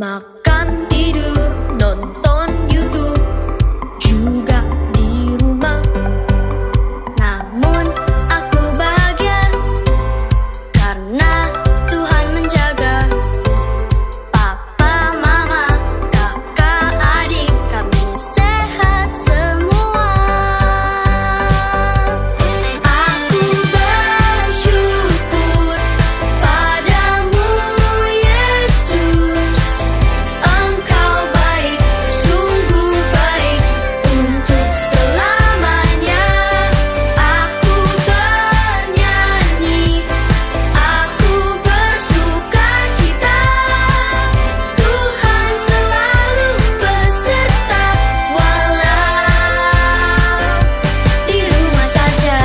Makan, tidur, nonton YouTube, juga di rumah. Namun aku bahagia karena Tuhan menjaga. Papa, mama, kakak, adik, kami sehat semua. Aku bersyukur padamu, Yesus. Engkau baik, sungguh baik untuk selamanya. Aku bernyanyi, aku bersukacita. Tuhan selalu beserta, walau di rumah saja.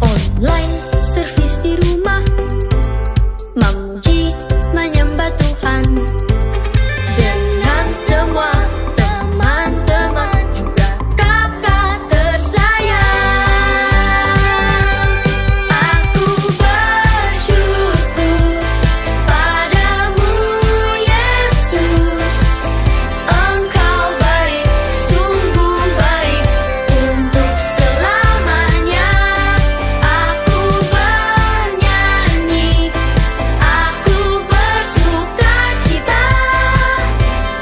Online service di rumah, memuji, menyembah Tuhan dengan semua teman-teman, juga kakak tersayang. Aku bersyukur padamu, Yesus. Engkau baik, sungguh baik untuk selamanya. Aku bernyanyi, aku bersukacita.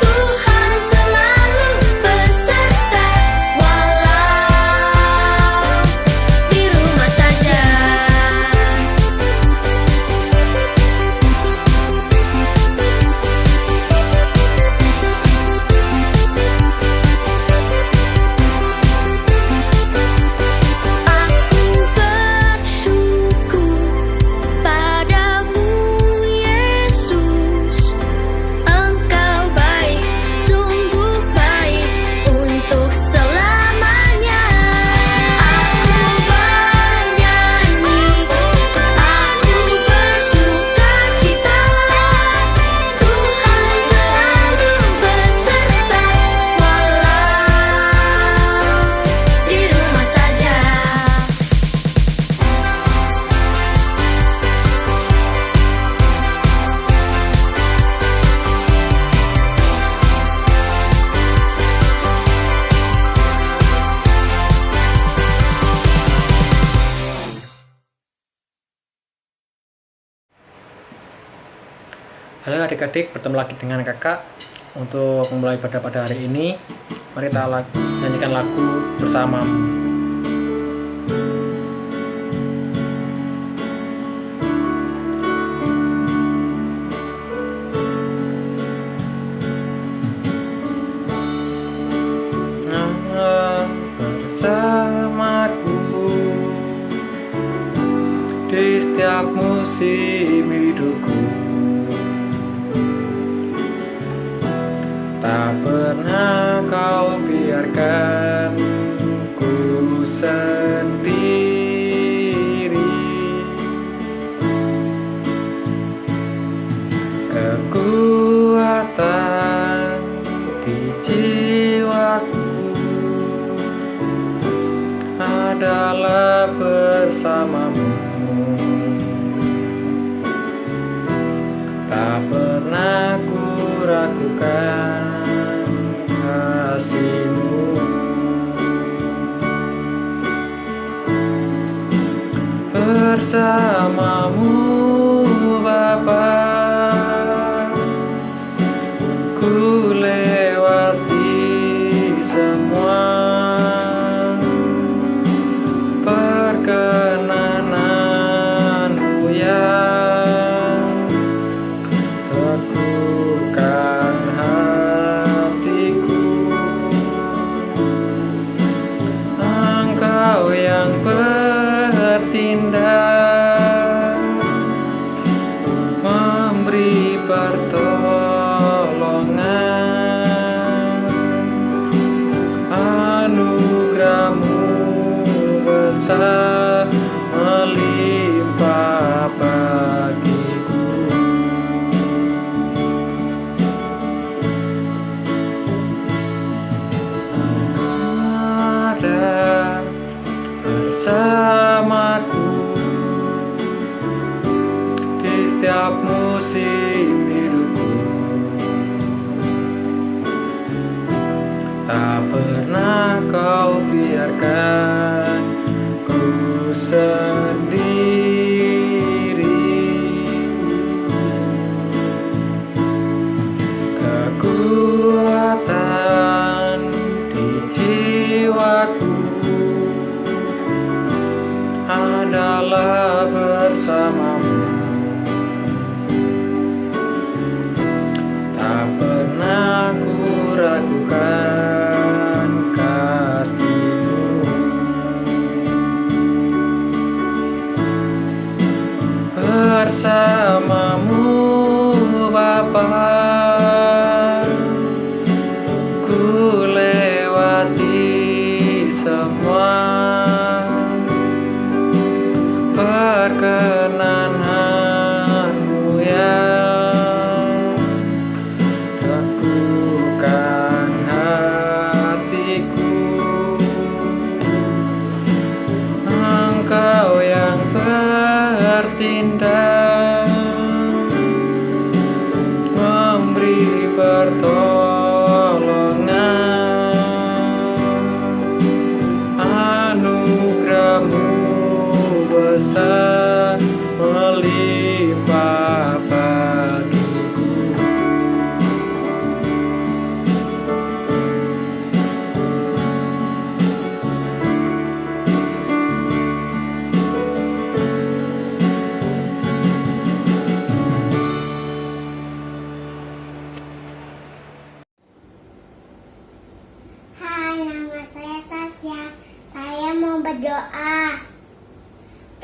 Tuhan selalu beserta, walau di rumah saja. Aku bersyukur padamu, Yesus. Engkau baik, sungguh baik untuk selamanya. Aku bernyanyi, aku bersukacita. Tuhan selalu beserta, walau di rumah saja. Halo adik-adik, bertemu lagi dengan kakak. Untuk memulai ibadah pada hari ini, mari kita nyanyikan lagu bersamamu. Bersamaku di setiap musim hidupku, tak pernah kau biarkan ku sendiri. Kekuatan di jiwaku adalah bersamamu. Tak pernah ku ragukan kasih-Mu. Bersamamu Bapa, ku lewati semua perkenanan-Mu yang teguhkan hatiku. Engkau yang bertindak, memberi pertolongan. Anugerah-Mu besar melimpah bagiku. Ada bersamaku setiap musim hidupku. Tak pernah kau biarkan ku sendiri. Kekuatan di jiwaku adalah bersamamu. Tak pernah ku ragukan kasih-Mu. Bersamamu Bapa, ku lewati semua. Perkenanan-Mu yang teguhkan hatiku. Engkau yang bertindak, memberi pertolongan. Anugerah-Mu besar melimpah bagiku. Hai, nama saya Tasya. Saya mau berdoa.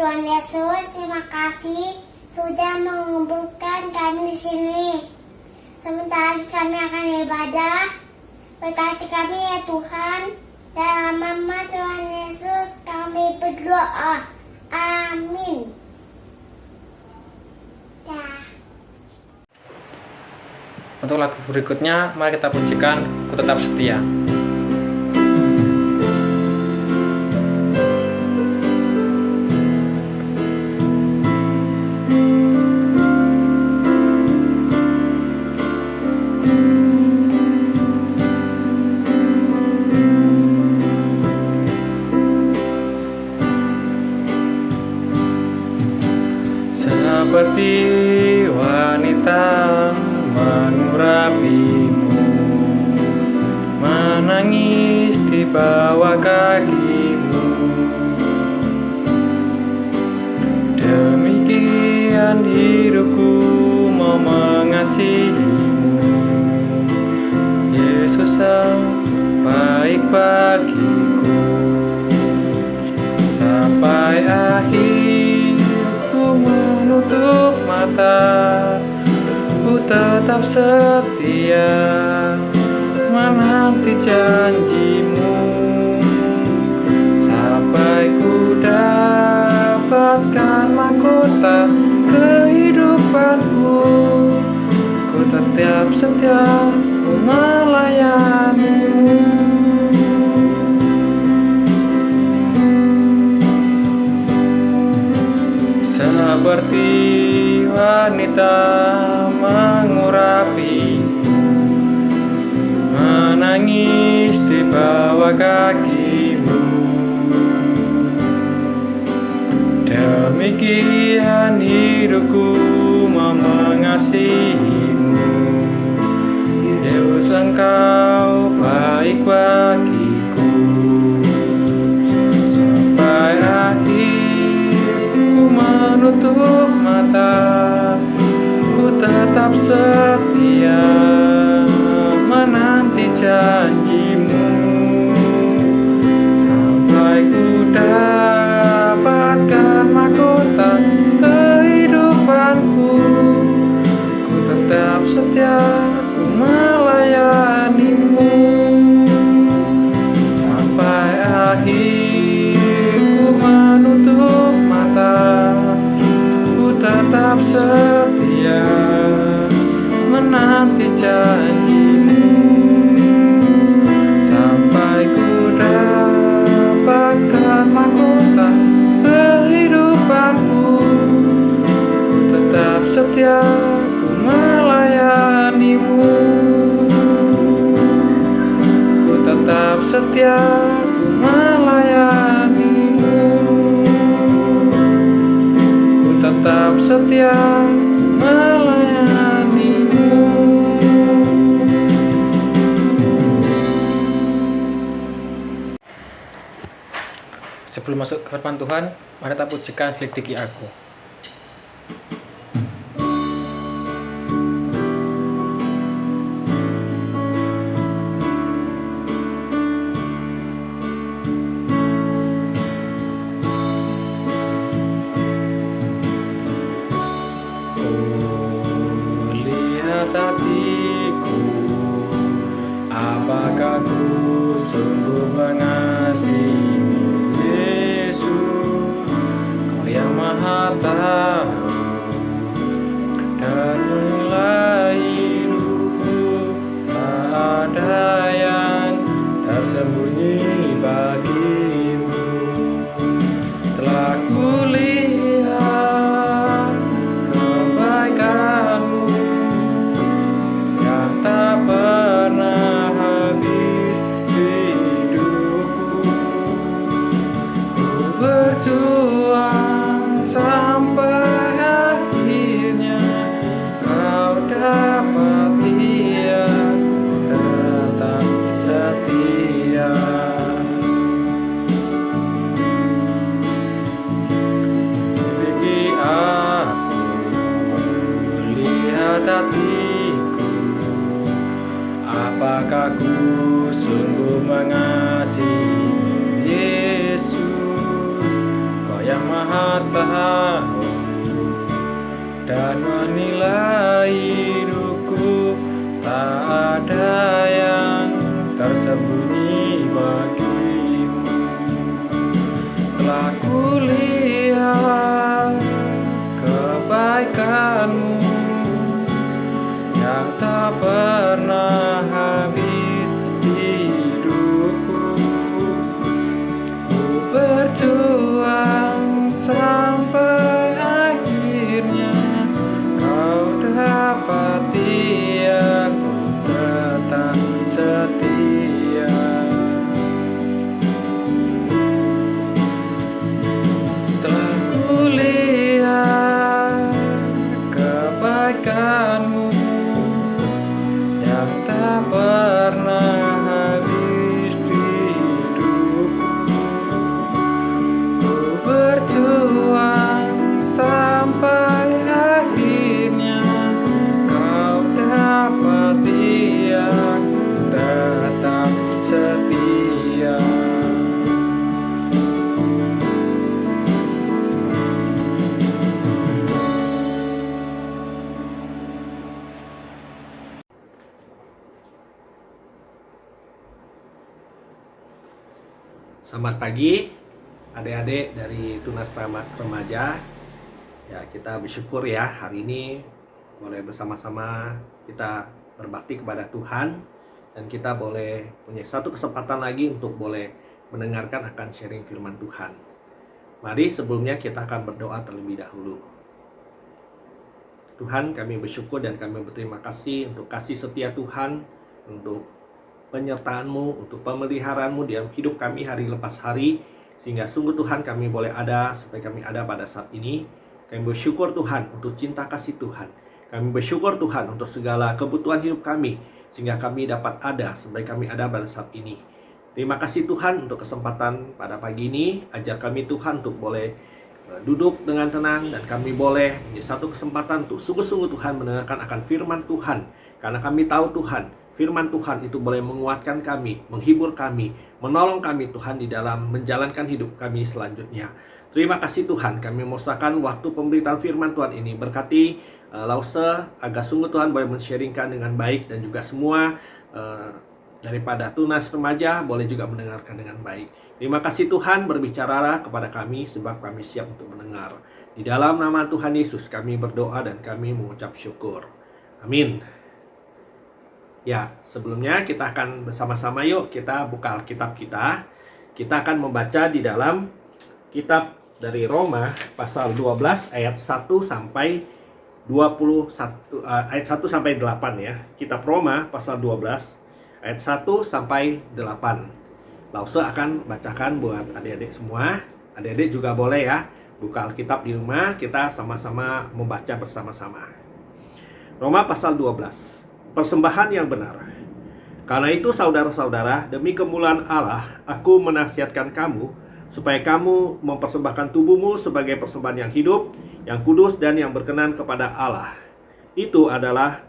Tuhan Yesus, terima kasih sudah mengumpulkan kami di sini. Sebentar lagi kami akan ibadah. Berkati kami ya Tuhan. Dalam nama Tuhan Yesus kami berdoa. Amin. Dah. Untuk lagu berikutnya, mari kita pujikan Ku Tetap Setia. Seperti wanita mengurapimu, menangis di bawah kaki-Mu. Demikian hidupku mau mengasihi-Mu, Yesus yang baik bagiku. Sampai akhir ku menutup mata, ku tetap setia menanti janji-Mu. Sampai ku dapatkan mahkota kehidupanku, ku tetap setia melayani-Mu. Seperti wanita mengurapi, menangis di bawah kaki-Mu. Demikian hidupku mau mengasihi-Mu, Yesus Engkau baik bagiku. Sampai akhir ku menutup mata, ku tetap setia menanti janji-Mu. Sampai ku dapatkan mahkota kehidupanku, ku tetap setia melayani-Mu. Sampai akhir ku menutup mata, ku tetap setia menanti janji-Mu. Sampai ku dapatkan mahkota kehidupanku, ku tetap setia setia ku melayanimu. Ku tetap setia ku melayanimu. Ku tetap setia melayanimu. Sebelum masuk ke firman Tuhan, mari kita pujikan Selidiki Aku. Lihat hatiku, apakah ku sungguh mengasihimu, Yesus, Kau yang Maha Tahu dan menilai hidupku. Tak ada yang tersembunyi bagimu. Telah kulihat kebaikanmu yang tak pernah habis di hidupku. Ku berjuang sampai akhirnya Kau dapati aku tetap setia. Selidiki aku, lihat hatiku, apakah ku sungguh mengasihimu, Yesus, Kau yang Maha Tahu dan menilai hidupku. Tak ada yang tersembunyi bagimu. Telah kulihat kebaikanmu yang tak pernah habis di hidupku. Ku berjuang sampai akhirnya Kau dapati aku tetap setia. Telah kulihat kebaikanmu yang tak pernah habis di hidupku. Ku berjuang sampai akhirnya Kau dapati aku tetap setia. Selamat pagi adik-adik dari Tunas Remaja. Ya, kita bersyukur ya hari ini boleh bersama-sama kita berbakti kepada Tuhan, dan kita boleh punya satu kesempatan lagi untuk boleh mendengarkan akan sharing firman Tuhan. Mari sebelumnya kita akan berdoa terlebih dahulu. Tuhan, kami bersyukur dan kami berterima kasih untuk kasih setia Tuhan, untuk penyertaan-Mu, untuk pemeliharaanmu dalam hidup kami hari lepas hari, sehingga sungguh Tuhan kami boleh ada sampai kami ada pada saat ini. Kami bersyukur Tuhan untuk cinta kasih Tuhan. Kami bersyukur Tuhan untuk segala kebutuhan hidup kami, sehingga kami dapat ada sampai kami ada pada saat ini. Terima kasih Tuhan untuk kesempatan pada pagi ini. Ajar kami Tuhan untuk boleh duduk dengan tenang, dan kami boleh menjadi satu kesempatan untuk sungguh-sungguh Tuhan mendengarkan akan firman Tuhan. Karena kami tahu Tuhan, firman Tuhan itu boleh menguatkan kami, menghibur kami, menolong kami Tuhan di dalam menjalankan hidup kami selanjutnya. Terima kasih Tuhan, kami memusnahkan waktu pemberitaan firman Tuhan ini. Berkati Lause agar sungguh Tuhan boleh men-sharingkan dengan baik, dan juga semua daripada Tunas Remaja boleh juga mendengarkan dengan baik. Terima kasih Tuhan, berbicaralah kepada kami sebab kami siap untuk mendengar. Di dalam nama Tuhan Yesus kami berdoa dan kami mengucap syukur. Amin. Ya, sebelumnya kita akan bersama-sama yuk kita buka Alkitab kita. Kita akan membaca di dalam kitab dari Roma pasal 12 ayat 1 sampai 21 ayat 1 sampai 8 ya. Kitab Roma pasal 12 ayat 1 sampai 8. Lause akan bacakan buat adik-adik semua. Adik-adik juga boleh ya buka Alkitab di rumah, kita sama-sama membaca bersama-sama. Roma pasal 12. Persembahan yang benar. Karena itu saudara-saudara, demi kemuliaan Allah, aku menasihatkan kamu supaya kamu mempersembahkan tubuhmu sebagai persembahan yang hidup, yang kudus dan yang berkenan kepada Allah. Itu adalah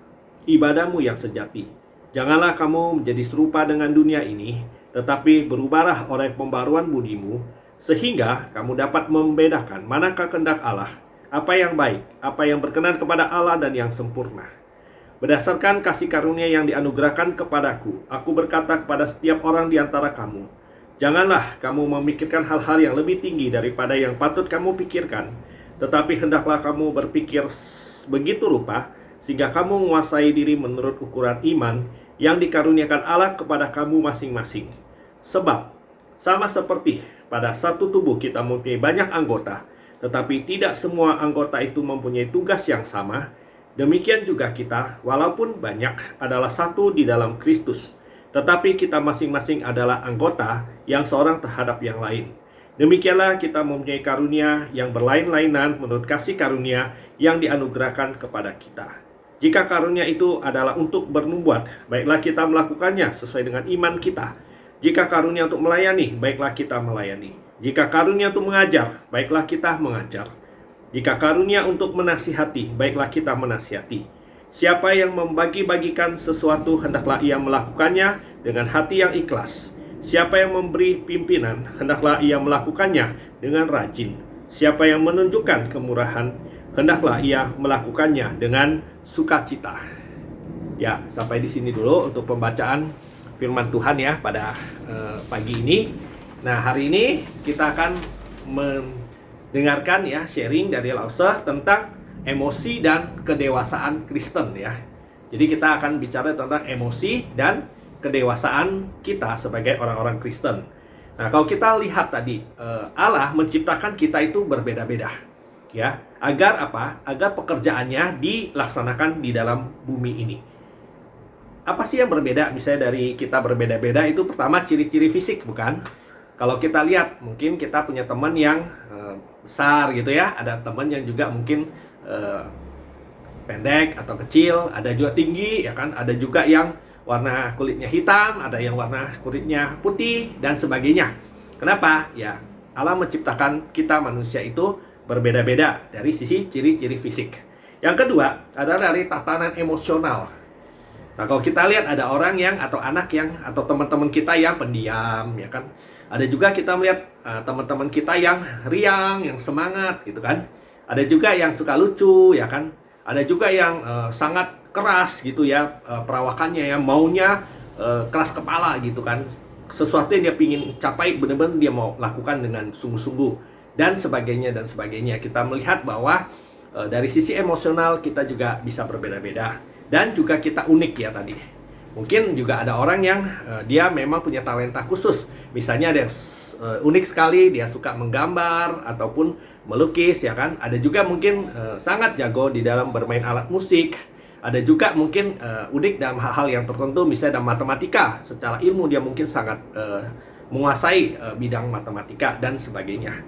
ibadahmu yang sejati. Janganlah kamu menjadi serupa dengan dunia ini, tetapi berubahlah oleh pembaruan budimu, sehingga kamu dapat membedakan manakah kehendak Allah, apa yang baik, apa yang berkenan kepada Allah dan yang sempurna. Berdasarkan kasih karunia yang dianugerahkan kepadaku, aku berkata kepada setiap orang di antara kamu, janganlah kamu memikirkan hal-hal yang lebih tinggi daripada yang patut kamu pikirkan, tetapi hendaklah kamu berpikir begitu rupa, sehingga kamu menguasai diri menurut ukuran iman yang dikaruniakan Allah kepada kamu masing-masing. Sebab, sama seperti pada satu tubuh kita mempunyai banyak anggota, tetapi tidak semua anggota itu mempunyai tugas yang sama. Demikian juga kita, walaupun banyak, adalah satu di dalam Kristus, tetapi kita masing-masing adalah anggota yang seorang terhadap yang lain. Demikianlah kita mempunyai karunia yang berlain-lainan menurut kasih karunia yang dianugerahkan kepada kita. Jika karunia itu adalah untuk bernubuat, baiklah kita melakukannya sesuai dengan iman kita. Jika karunia untuk melayani, baiklah kita melayani. Jika karunia untuk mengajar, baiklah kita mengajar. Jika karunia untuk menasihati, baiklah kita menasihati. Siapa yang membagi-bagikan sesuatu, hendaklah ia melakukannya dengan hati yang ikhlas. Siapa yang memberi pimpinan, hendaklah ia melakukannya dengan rajin. Siapa yang menunjukkan kemurahan, hendaklah ia melakukannya dengan sukacita. Ya, sampai di sini dulu untuk pembacaan firman Tuhan ya pada pagi ini. Nah, hari ini kita akan dengarkan ya sharing dari Lause tentang emosi dan kedewasaan Kristen ya. Jadi kita akan bicara tentang emosi dan kedewasaan kita sebagai orang-orang Kristen. Nah, kalau kita lihat tadi Allah menciptakan kita itu berbeda-beda ya. Agar apa? Agar pekerjaannya dilaksanakan di dalam bumi ini. Apa sih yang berbeda? Misalnya dari kita berbeda-beda itu pertama ciri-ciri fisik bukan? Kalau kita lihat mungkin kita punya teman yang besar gitu ya, ada teman yang juga mungkin pendek atau kecil, ada juga tinggi ya kan, ada juga yang warna kulitnya hitam, ada yang warna kulitnya putih dan sebagainya. Kenapa? Ya, Allah menciptakan kita manusia itu berbeda-beda dari sisi ciri-ciri fisik. Yang kedua adalah dari tatanan emosional. Nah, kalau kita lihat ada orang yang atau anak yang atau teman-teman kita yang pendiam ya kan. Ada juga kita melihat teman-teman kita yang riang, yang semangat gitu kan. Ada juga yang suka lucu ya kan. Ada juga yang sangat keras gitu ya perawakannya ya, maunya keras kepala gitu kan. Sesuatu yang dia ingin capai benar-benar dia mau lakukan dengan sungguh-sungguh dan sebagainya dan sebagainya. Kita melihat bahwa dari sisi emosional kita juga bisa berbeda-beda dan juga kita unik ya tadi. Mungkin juga ada orang yang dia memang punya talenta khusus. Misalnya ada yang unik sekali, dia suka menggambar ataupun melukis ya kan. Ada juga mungkin sangat jago di dalam bermain alat musik. Ada juga mungkin unik dalam hal-hal yang tertentu, misalnya dalam matematika. Secara ilmu dia mungkin sangat menguasai bidang matematika dan sebagainya.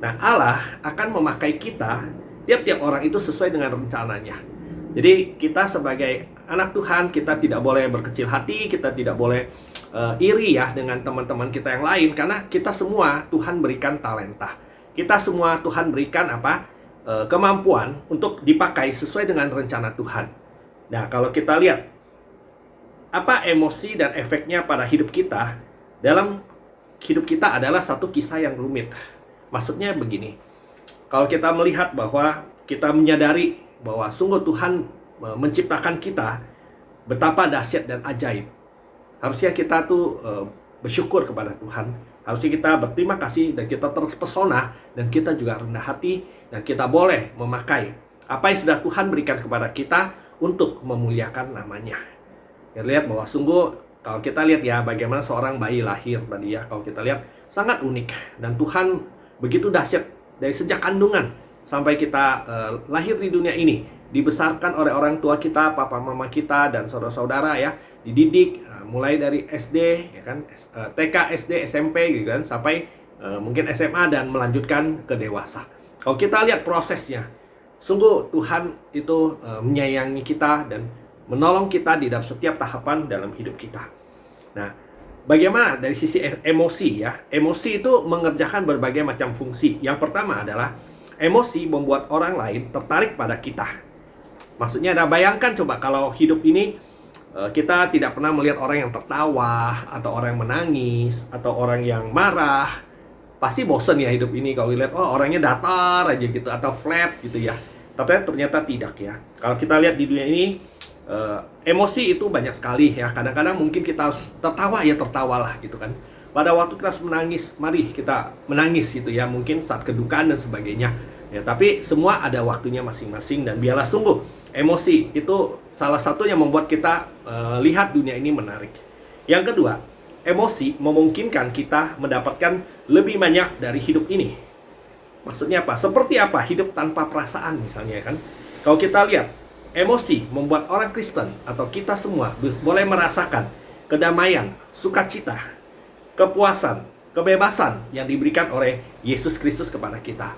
Nah, Allah akan memakai kita, tiap-tiap orang itu sesuai dengan rencananya. Jadi kita sebagai anak Tuhan, kita tidak boleh berkecil hati, kita tidak boleh iri ya dengan teman-teman kita yang lain, karena kita semua Tuhan berikan talenta. Kita semua Tuhan berikan kemampuan untuk dipakai sesuai dengan rencana Tuhan. Nah, kalau kita lihat apa emosi dan efeknya pada hidup kita, dalam hidup kita adalah satu kisah yang rumit. Maksudnya begini, kalau kita melihat bahwa kita menyadari bahwa sungguh Tuhan menciptakan kita betapa dahsyat dan ajaib. Harusnya kita tuh bersyukur kepada Tuhan. Harusnya kita berterima kasih dan kita terpesona dan kita juga rendah hati dan kita boleh memakai apa yang sudah Tuhan berikan kepada kita untuk memuliakan namanya. Ya, lihat bahwa sungguh kalau kita lihat ya bagaimana seorang bayi lahir tadi ya, kalau kita lihat sangat unik dan Tuhan begitu dahsyat dari sejak kandungan sampai kita lahir di dunia ini. dibesarkan oleh orang tua kita, papa mama kita dan saudara-saudara ya, dididik mulai dari SD ya kan, TK, SD, SMP gitu kan, sampai mungkin SMA dan melanjutkan ke dewasa. Kalau kita lihat prosesnya, sungguh Tuhan itu menyayangi kita dan menolong kita di dalam setiap tahapan dalam hidup kita. Nah, bagaimana dari sisi emosi ya? Emosi itu mengerjakan berbagai macam fungsi. Yang pertama adalah emosi membuat orang lain tertarik pada kita. Maksudnya ada, bayangkan coba kalau hidup ini kita tidak pernah melihat orang yang tertawa, atau orang yang menangis, atau orang yang marah. Pasti bosen ya hidup ini kalau lihat, oh orangnya datar aja gitu, atau flat gitu ya. Tapi ternyata tidak ya. Kalau kita lihat di dunia ini, emosi itu banyak sekali ya. Kadang-kadang mungkin kita harus tertawa, ya tertawalah gitu kan. Pada waktu kita harus menangis, mari kita menangis gitu ya. Mungkin saat kedukaan dan sebagainya ya. Tapi semua ada waktunya masing-masing. Dan biarlah sungguh emosi itu salah satu yang membuat kita lihat dunia ini menarik. Yang kedua, emosi memungkinkan kita mendapatkan lebih banyak dari hidup ini. Maksudnya apa? Seperti apa hidup tanpa perasaan misalnya kan. Kalau kita lihat, emosi membuat orang Kristen atau kita semua boleh merasakan kedamaian, sukacita, kepuasan, kebebasan yang diberikan oleh Yesus Kristus kepada kita.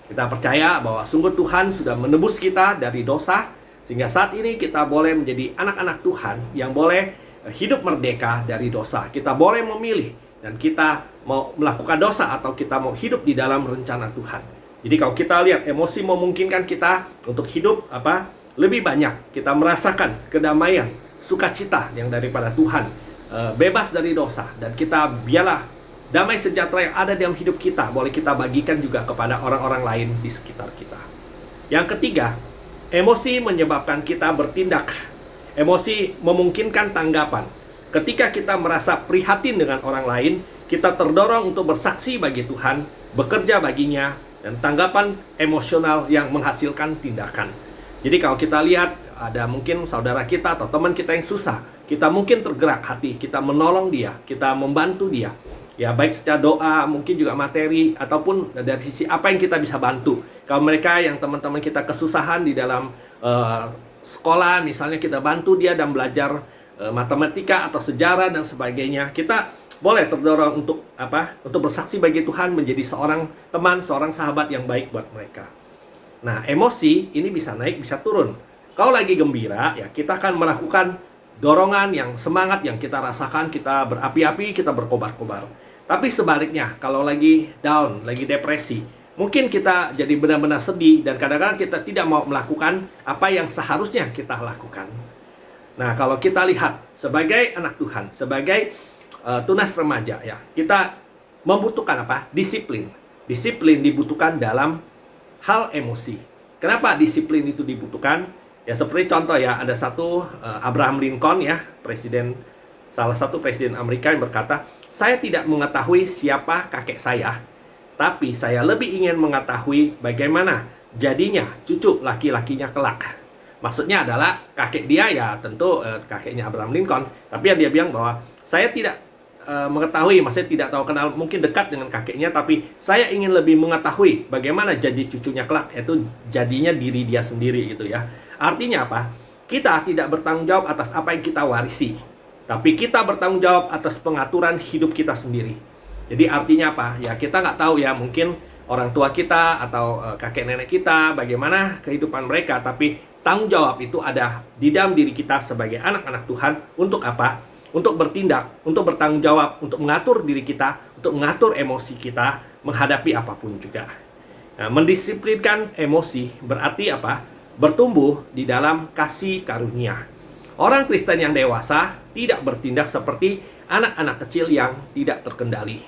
Kita percaya bahwa sungguh Tuhan sudah menebus kita dari dosa, sehingga saat ini kita boleh menjadi anak-anak Tuhan yang boleh hidup merdeka dari dosa. Kita boleh memilih, dan kita mau melakukan dosa atau kita mau hidup di dalam rencana Tuhan. Jadi kalau kita lihat, emosi memungkinkan kita untuk hidup lebih banyak. Kita merasakan kedamaian, sukacita yang daripada Tuhan, bebas dari dosa, dan kita biarlah damai sejahtera yang ada dalam hidup kita boleh kita bagikan juga kepada orang-orang lain di sekitar kita. Yang ketiga, emosi menyebabkan kita bertindak. Emosi memungkinkan tanggapan. Ketika kita merasa prihatin dengan orang lain, kita terdorong untuk bersaksi bagi Tuhan, bekerja baginya, dan tanggapan emosional yang menghasilkan tindakan. Jadi kalau kita lihat ada mungkin saudara kita atau teman kita yang susah, kita mungkin tergerak hati, kita menolong dia, kita membantu dia. Ya baik secara doa, mungkin juga materi, ataupun dari sisi apa yang kita bisa bantu. Kalau mereka yang teman-teman kita kesusahan di dalam sekolah, misalnya kita bantu dia dan belajar matematika atau sejarah dan sebagainya, kita boleh terdorong untuk untuk bersaksi bagi Tuhan, menjadi seorang teman, seorang sahabat yang baik buat mereka. Nah, emosi ini bisa naik, bisa turun. Kalau lagi gembira, ya kita akan melakukan dorongan yang semangat yang kita rasakan, kita berapi-api, kita berkobar-kobar. Tapi sebaliknya, kalau lagi down, lagi depresi, mungkin kita jadi benar-benar sedih, dan kadang-kadang kita tidak mau melakukan apa yang seharusnya kita lakukan. Nah, kalau kita lihat sebagai anak Tuhan, sebagai tunas remaja ya, kita membutuhkan disiplin. Disiplin dibutuhkan dalam hal emosi. Kenapa disiplin itu dibutuhkan? Ya seperti contoh ya, ada satu Abraham Lincoln ya, salah satu presiden Amerika yang berkata, saya tidak mengetahui siapa kakek saya, tapi saya lebih ingin mengetahui bagaimana jadinya cucu laki-lakinya kelak. Maksudnya adalah kakek dia ya tentu kakeknya Abraham Lincoln, tapi dia bilang bahwa saya tidak mengetahui, maksudnya tidak tahu kenal, mungkin dekat dengan kakeknya, tapi saya ingin lebih mengetahui bagaimana jadi cucunya kelak, yaitu jadinya diri dia sendiri gitu ya. Artinya apa? Kita tidak bertanggung jawab atas apa yang kita warisi, tapi kita bertanggung jawab atas pengaturan hidup kita sendiri. Jadi artinya apa? Ya kita nggak tahu ya, mungkin orang tua kita atau kakek nenek kita bagaimana kehidupan mereka, tapi tanggung jawab itu ada di dalam diri kita sebagai anak-anak Tuhan. Untuk apa? Untuk bertindak, untuk bertanggung jawab, untuk mengatur diri kita, untuk mengatur emosi kita, menghadapi apapun juga. Nah, mendisiplinkan emosi berarti apa? Bertumbuh di dalam kasih karunia. Orang Kristen yang dewasa tidak bertindak seperti anak-anak kecil yang tidak terkendali.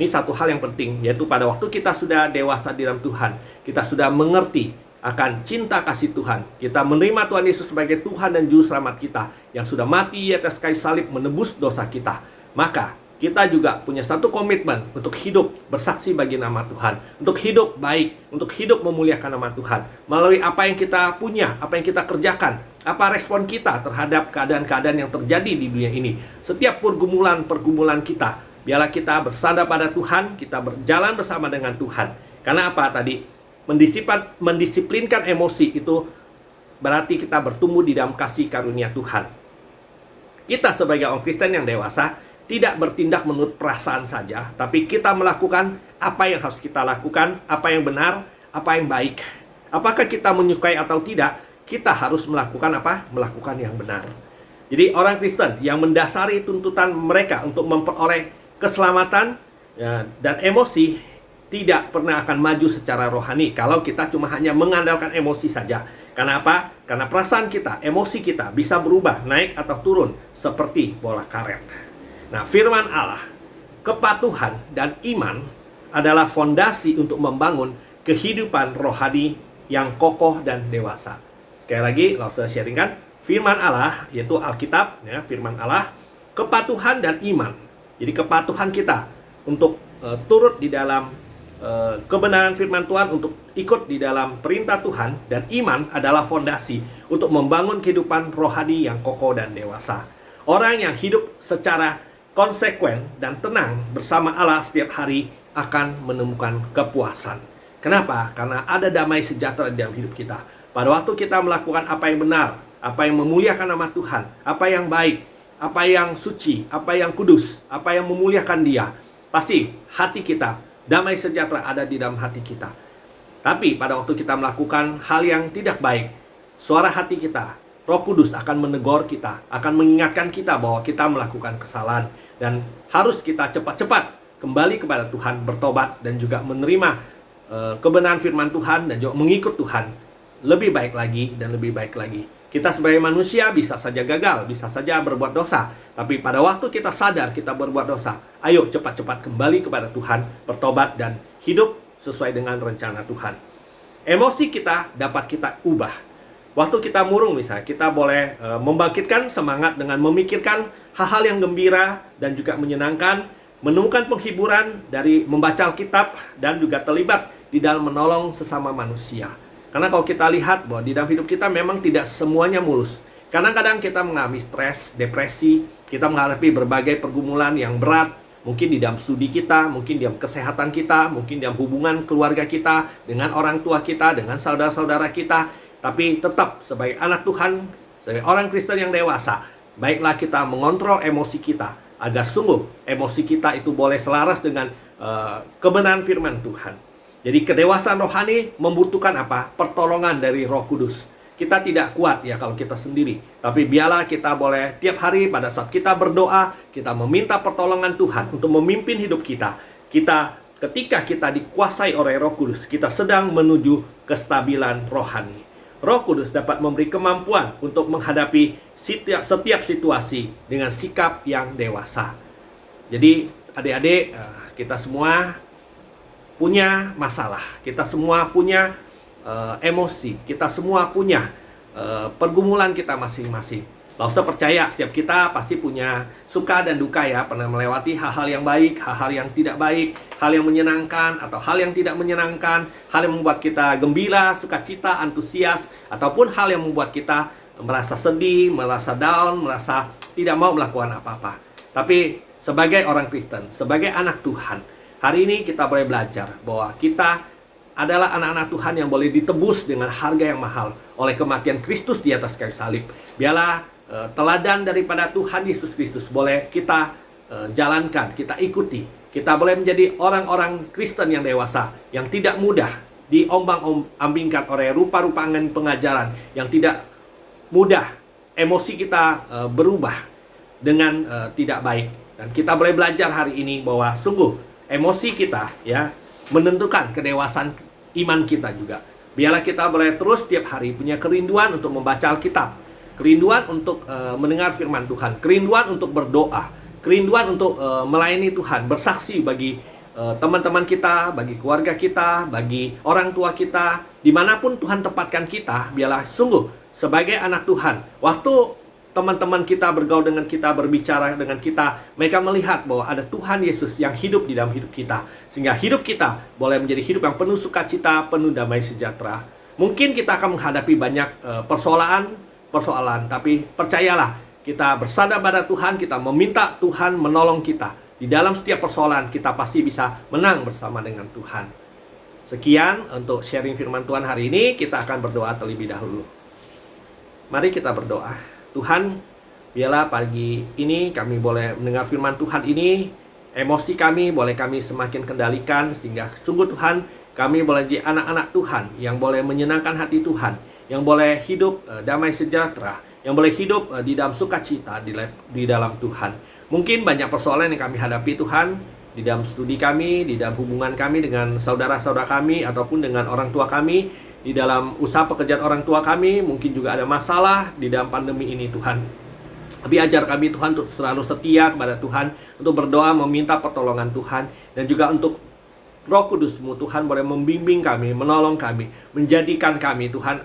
Ini satu hal yang penting, yaitu pada waktu kita sudah dewasa di dalam Tuhan, kita sudah mengerti akan cinta kasih Tuhan, kita menerima Tuhan Yesus sebagai Tuhan dan Juru Selamat kita, yang sudah mati di atas kayu salib menebus dosa kita, maka kita juga punya satu komitmen untuk hidup bersaksi bagi nama Tuhan, untuk hidup baik, untuk hidup memuliakan nama Tuhan melalui apa yang kita punya, apa yang kita kerjakan, apa respon kita terhadap keadaan-keadaan yang terjadi di dunia ini. Setiap pergumulan kita, biarlah kita bersandar pada Tuhan, kita berjalan bersama dengan Tuhan. Karena apa tadi? Mendisiplinkan emosi itu berarti kita bertumbuh di dalam kasih karunia Tuhan. Kita sebagai orang Kristen yang dewasa tidak bertindak menurut perasaan saja, tapi kita melakukan apa yang harus kita lakukan, apa yang benar, apa yang baik. Apakah kita menyukai atau tidak, kita harus melakukan apa? Melakukan yang benar. Jadi orang Kristen yang mendasari tuntutan mereka untuk memperoleh keselamatan ya, dan emosi tidak pernah akan maju secara rohani kalau kita cuma hanya mengandalkan emosi saja. Karena apa? Karena perasaan kita, emosi kita bisa berubah, naik atau turun seperti bola karet. Nah, firman Allah, kepatuhan dan iman adalah fondasi untuk membangun kehidupan rohani yang kokoh dan dewasa. Sekali lagi, kalau saya sharingkan, firman Allah, yaitu Alkitab, ya, firman Allah, kepatuhan dan iman. Jadi kepatuhan kita untuk turut di dalam kebenaran firman Tuhan, untuk ikut di dalam perintah Tuhan, dan iman adalah fondasi untuk membangun kehidupan rohani yang kokoh dan dewasa. Orang yang hidup secara konsekuen dan tenang bersama Allah setiap hari akan menemukan kepuasan. Kenapa? Karena ada damai sejahtera di dalam hidup kita. Pada waktu kita melakukan apa yang benar, apa yang memuliakan nama Tuhan, apa yang baik, apa yang suci, apa yang kudus, apa yang memuliakan Dia, pasti hati kita, damai sejahtera ada di dalam hati kita. Tapi pada waktu kita melakukan hal yang tidak baik, suara hati kita, Roh Kudus akan menegur kita, akan mengingatkan kita bahwa kita melakukan kesalahan, dan harus kita cepat-cepat kembali kepada Tuhan, bertobat, dan juga menerima kebenaran firman Tuhan, dan juga mengikut Tuhan lebih baik lagi dan lebih baik lagi. Kita sebagai manusia bisa saja gagal, bisa saja berbuat dosa. Tapi pada waktu kita sadar kita berbuat dosa, ayo cepat-cepat kembali kepada Tuhan, bertobat, dan hidup sesuai dengan rencana Tuhan. Emosi kita dapat kita ubah. Waktu kita murung misalnya, kita boleh membangkitkan semangat dengan memikirkan hal-hal yang gembira dan juga menyenangkan, menemukan penghiburan dari membaca Alkitab, dan juga terlibat di dalam menolong sesama manusia. Karena kalau kita lihat bahwa di dalam hidup kita memang tidak semuanya mulus. Kadang-kadang kita mengalami stres, depresi, kita menghadapi berbagai pergumulan yang berat, mungkin di dalam studi kita, mungkin di dalam kesehatan kita, mungkin di dalam hubungan keluarga kita, dengan orang tua kita, dengan saudara-saudara kita. Tapi tetap sebagai anak Tuhan, sebagai orang Kristen yang dewasa, baiklah kita mengontrol emosi kita, agar sungguh emosi kita itu boleh selaras dengan kebenaran firman Tuhan. Jadi kedewasaan rohani membutuhkan apa? Pertolongan dari Roh Kudus. Kita tidak kuat ya kalau kita sendiri. Tapi biarlah kita boleh tiap hari pada saat kita berdoa, kita meminta pertolongan Tuhan untuk memimpin hidup kita. Ketika kita dikuasai oleh Roh Kudus, kita sedang menuju kestabilan rohani. Roh Kudus dapat memberi kemampuan untuk menghadapi setiap situasi dengan sikap yang dewasa. Jadi adik-adik, kita semua punya masalah, kita semua punya emosi, kita semua punya pergumulan kita masing-masing. Gak usah percaya, setiap kita pasti punya suka dan duka ya, pernah melewati hal-hal yang baik, hal-hal yang tidak baik, hal yang menyenangkan atau hal yang tidak menyenangkan, hal yang membuat kita gembira, sukacita, antusias, ataupun hal yang membuat kita merasa sedih, merasa down, merasa tidak mau melakukan apa-apa. Tapi sebagai orang Kristen, sebagai anak Tuhan, hari ini kita boleh belajar bahwa kita adalah anak-anak Tuhan yang boleh ditebus dengan harga yang mahal oleh kematian Kristus di atas kayu salib. Biarlah teladan daripada Tuhan Yesus Kristus boleh kita jalankan, kita ikuti. Kita boleh menjadi orang-orang Kristen yang dewasa, yang tidak mudah diombang-ambingkan oleh rupa-rupa angin pengajaran, yang tidak mudah emosi kita berubah dengan tidak baik. Dan kita boleh belajar hari ini bahwa sungguh emosi kita ya menentukan kedewasaan iman kita juga. Biarlah kita boleh terus setiap hari punya kerinduan untuk membaca Alkitab, kerinduan untuk mendengar firman Tuhan, kerinduan untuk berdoa, kerinduan untuk melayani Tuhan, bersaksi bagi teman-teman kita, bagi keluarga kita, bagi orang tua kita, dimanapun Tuhan tempatkan kita. Biarlah sungguh sebagai anak Tuhan, waktu teman-teman kita bergaul dengan kita, berbicara dengan kita, mereka melihat bahwa ada Tuhan Yesus yang hidup di dalam hidup kita, sehingga hidup kita boleh menjadi hidup yang penuh sukacita, penuh damai sejahtera. Mungkin kita akan menghadapi banyak persoalan, tapi percayalah, kita bersandar pada Tuhan, kita meminta Tuhan menolong kita. Di dalam setiap persoalan kita pasti bisa menang bersama dengan Tuhan. Sekian untuk sharing firman Tuhan hari ini. Kita akan berdoa terlebih dahulu. Mari kita berdoa. Tuhan, biarlah pagi ini kami boleh mendengar firman Tuhan ini, emosi kami boleh kami semakin kendalikan, sehingga sungguh Tuhan, kami boleh jadi anak-anak Tuhan yang boleh menyenangkan hati Tuhan, yang boleh hidup damai sejahtera, yang boleh hidup di dalam sukacita di dalam Tuhan. Mungkin banyak persoalan yang kami hadapi Tuhan, di dalam studi kami, di dalam hubungan kami dengan saudara-saudara kami, ataupun dengan orang tua kami, di dalam usaha pekerjaan orang tua kami, mungkin juga ada masalah di dalam pandemi ini Tuhan. Tapi ajar kami Tuhan untuk selalu setia kepada Tuhan, untuk berdoa meminta pertolongan Tuhan, dan juga untuk Roh Kudus-Mu Tuhan boleh membimbing kami, menolong kami, menjadikan kami Tuhan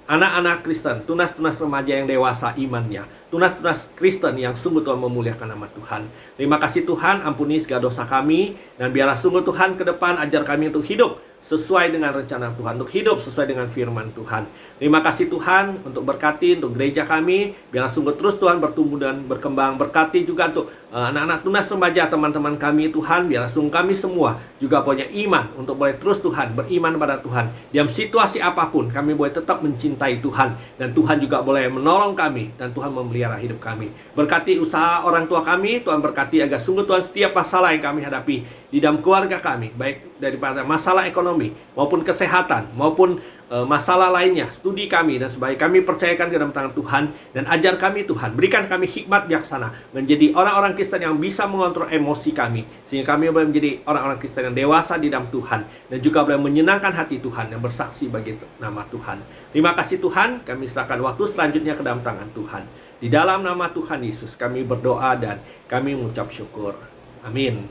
anak-anak Kristen, tunas-tunas remaja yang dewasa imannya, tunas-tunas Kristen yang sungguh Tuhan memuliakan nama Tuhan. Terima kasih Tuhan, ampuni segala dosa kami, dan biarlah sungguh Tuhan ke depan ajar kami untuk hidup sesuai dengan rencana Tuhan, untuk hidup sesuai dengan firman Tuhan. Terima kasih Tuhan untuk berkati untuk gereja kami, biarlah sungguh terus Tuhan bertumbuh dan berkembang. Berkati juga untuk anak-anak tunas remaja teman-teman kami Tuhan, biarlah sungguh kami semua juga punya iman untuk boleh terus Tuhan beriman pada Tuhan. Dalam situasi apapun kami boleh tetap mencintai Tuhan, dan Tuhan juga boleh menolong kami, dan Tuhan memelihara hidup kami. Berkati usaha orang tua kami, Tuhan berkati agar sungguh Tuhan setiap masalah yang kami hadapi di dalam keluarga kami, baik daripada masalah ekonomi maupun kesehatan maupun masalah lainnya, studi kami dan sebagainya, kami percayakan ke dalam tangan Tuhan, dan ajar kami Tuhan, berikan kami hikmat bijaksana menjadi orang-orang Kristen yang bisa mengontrol emosi kami, sehingga kami boleh menjadi orang-orang Kristen yang dewasa di dalam Tuhan, dan juga boleh menyenangkan hati Tuhan yang bersaksi bagi nama Tuhan. Terima kasih Tuhan, kami serahkan waktu selanjutnya ke dalam tangan Tuhan. Di dalam nama Tuhan Yesus kami berdoa dan kami mengucap syukur. Amin.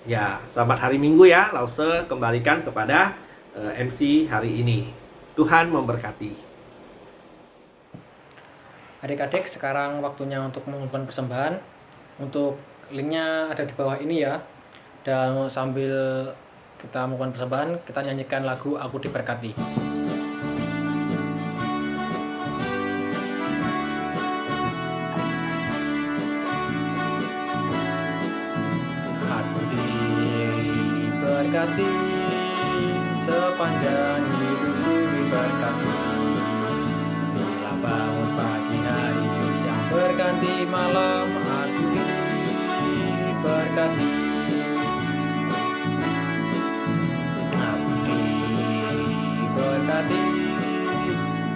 Ya, selamat hari Minggu ya. Lause kembalikan kepada MC hari ini. Tuhan memberkati. Adik-adik, sekarang waktunya untuk mengumpulkan persembahan. Untuk linknya ada di bawah ini ya. Dan sambil kita mengumpulkan persembahan, kita nyanyikan lagu Aku Diberkati. Aku diberkati, sepanjang hidupku diberkati. Bila bangun pagi hari, siang berganti malam, aku diberkati. Aku diberkati,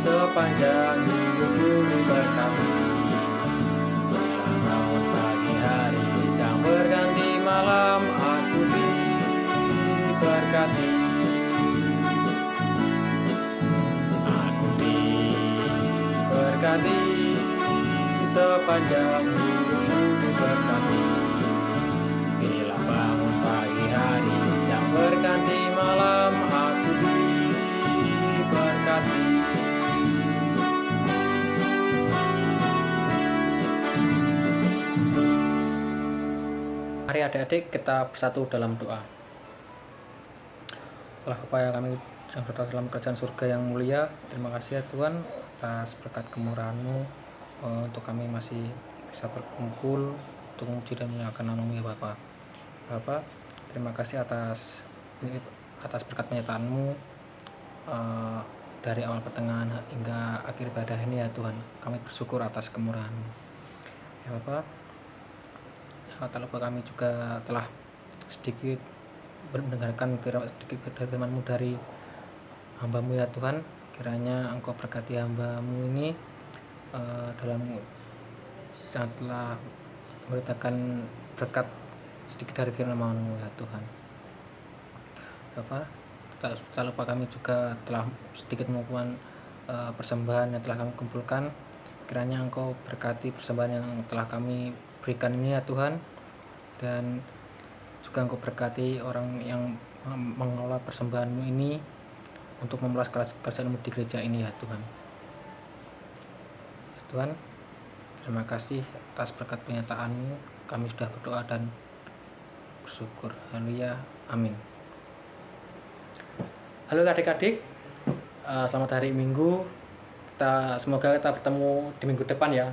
sepanjang hidupku diberkati. Bila bangun pagi hari, siang berganti malam, aku diberkati. Berkati, sepanjang hidupku diberkati. Bila bangun pagi hari, siang berganti malam, aku diberkati. Mari adik-adik kita bersatu dalam doa. Allah Bapa yang kami yang berada dalam kerajaan surga yang mulia, terima kasih ya Tuhan atas berkat kemurahan-Mu, untuk kami masih bisa berkumpul untuk memuji dan memuliakan nama-Mu ya Bapa. Bapa, terima kasih atas berkat penyertaan-Mu dari awal pertengahan hingga akhir ibadah ini ya Tuhan. Kami bersyukur atas kemurahan-Mu ya Bapa. Tak lupa kami juga telah sedikit mendengarkan sedikit firman-Mu dari hamba-Mu ya Tuhan. Kiranya Engkau berkati hamba-Mu ini dalam yang telah memberitakan berkat sedikit dari firman-Mu ya Tuhan. Bapak, tak lupa kami juga telah sedikit mengumpulkan persembahan yang telah kami kumpulkan. Kiranya Engkau berkati persembahan yang telah kami berikan ini ya Tuhan, dan juga Engkau berkati orang yang mengelola persembahan-Mu ini untuk memeras kerajaan-Mu di gereja ini ya Tuhan. Ya Tuhan, terima kasih atas berkat penyertaan-Mu. Kami sudah berdoa dan bersyukur. Haleluya. Amin. Halo adik-adik, selamat hari Minggu. Semoga kita bertemu di minggu depan ya.